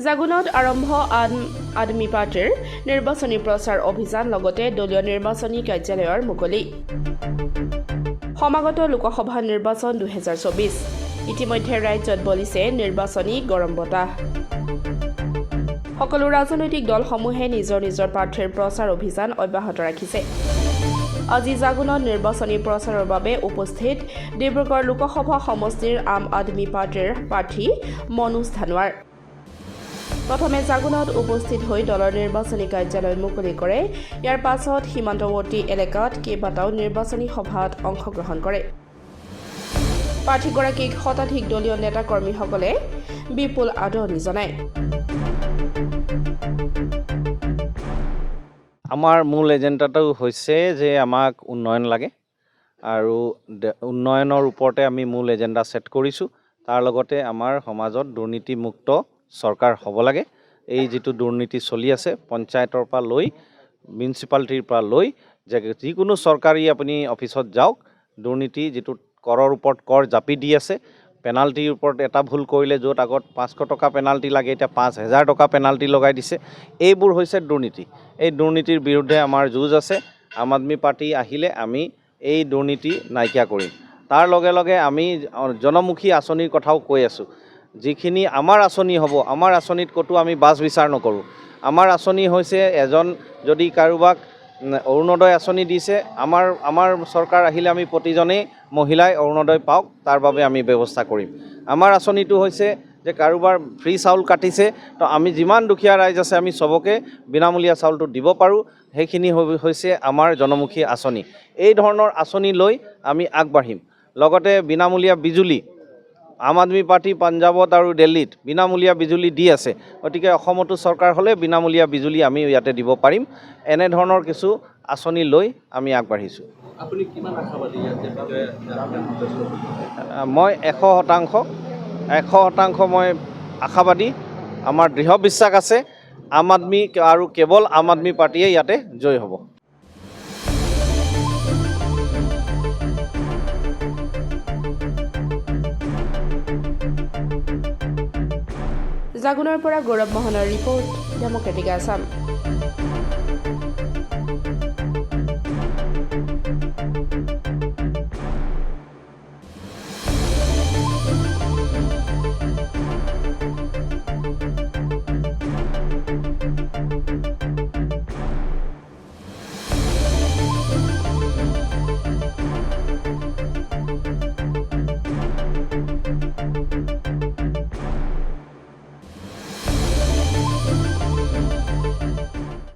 জাগুনত আৰম্ভ আম আদমি পাৰ্টিৰ নিৰ্বাচনী প্ৰচাৰ অভিযান লগতে দলীয় নিৰ্বাচনী কাৰ্যালয়ৰ মুকলি সমাগত লোকসভা নিৰ্বাচন 2024 ইতিমধ্যে ৰাজ্যত বলিছে নিৰ্বাচনী গৰম বতাহ সকলো ৰাজনৈতিক দলসমূহে নিজৰ নিজৰ প্ৰাৰ্থীৰ প্ৰচাৰ অভিযান অব্যাহত ৰাখিছে আজি জাগুনত নিৰ্বাচনী প্ৰচাৰৰ বাবে উপস্থিত ডিব্ৰুগড় লোকসভা সমষ্টিৰ আম আদমি পাৰ্টিৰ প্ৰাৰ্থী মনোজ ধানোৱাৰ প্ৰথমে জাগুনত উপস্থিত হৈ দলৰ নিৰ্বাচনী কাৰ্যালয় মুকলি কৰে ইয়াৰ পাছত সীমান্তৱৰ্তী এলেকাত কেইবাটাও নিৰ্বাচনী সভাত অংশগ্ৰহণ কৰে প্ৰাৰ্থীগৰাকীক শতাধিক দলীয় নেতা কৰ্মীসকলে বিপুল আদৰণি জনায় আমাৰ মূল এজেণ্ডাটো হৈছে যে আমাক উন্নয়ন লাগে আৰু উন্নয়নৰ ওপৰতে আমি মূল এজেণ্ডা সেট কৰিছোঁ তাৰ লগতে আমাৰ সমাজত দুৰ্নীতিমুক্ত চৰকাৰ হ'ব লাগে এই যেটো দুৰ্নীতি চলি আছে পঞ্চায়তৰ পৰা লৈ মিউনিচিপালিটিৰ পৰা লৈ যিকোনো চৰকাৰী আপুনি অফিচত যাওক দুৰ্নীতি যেটো কৰৰ ওপৰত কৰ জাপি দি আছে পেনাল্টিৰ ওপৰত এটা ভুল কৰিলে য'ত আগত 500 টকা পেনাল্টি লাগে এতিয়া 5000 টকা পেনাল্টি লগাই দিছে এইবোৰ হৈছে দুৰ্নীতি এই দুৰ্নীতিৰ বিৰুদ্ধে আমাৰ যুঁজ আছে আম আদমি পাৰ্টি আহিলে আমি এই দুৰ্নীতি নাইকিয়া কৰিম তাৰ লগে লগে আমি জনমুখী আঁচনিৰ কথাও কৈ আছো যিখিনি আমাৰ আঁচনি হ'ব আমাৰ আঁচনিত কতো আমি বাছ বিচাৰ নকৰোঁ আমাৰ আঁচনি হৈছে এজন যদি কাৰোবাক অৰুণোদয় আঁচনি দিছে আমাৰ চৰকাৰ আহিলে আমি প্ৰতিজনেই মহিলাই অৰুণোদয় পাওক তাৰ বাবে আমি ব্যৱস্থা কৰিম আমাৰ আঁচনিটো হৈছে যে কাৰোবাৰ ফ্ৰী চাউল কাটিছে তো আমি যিমান দুখীয়া ৰাইজ আছে আমি সবকে বিনামূলীয়া চাউলটো দিব পাৰোঁ সেইখিনি হৈছে আমাৰ জনমুখী আঁচনি এই ধৰণৰ আঁচনি লৈ আমি আগবাঢ়িম লগতে বিনামূলীয়া বিজুলী আম আদমি পাৰ্টি পাঞ্জাবত আৰু দিল্লীত বিনামূলীয়া বিজুলী দি আছে গতিকে অসমতো চৰকাৰ হ'লে বিনামূলীয়া বিজুলী আমি ইয়াতে দিব পাৰিম এনে ধৰণৰ কিছু আঁচনি লৈ আমি আগবাঢ়িছোঁ আপুনি কিমান আশাবাদী ইয়াতে মই 100% মই আশাবাদী আমাৰ দৃঢ় বিশ্বাস আছে আম আদমি আৰু কেৱল আম আদমি পাৰ্টিয়ে ইয়াতে জয় হ'ব জাগুনৰ পৰা গৌৰৱ মোহনৰ ৰিপৰ্ট ডেমক্ৰেটিক আছাম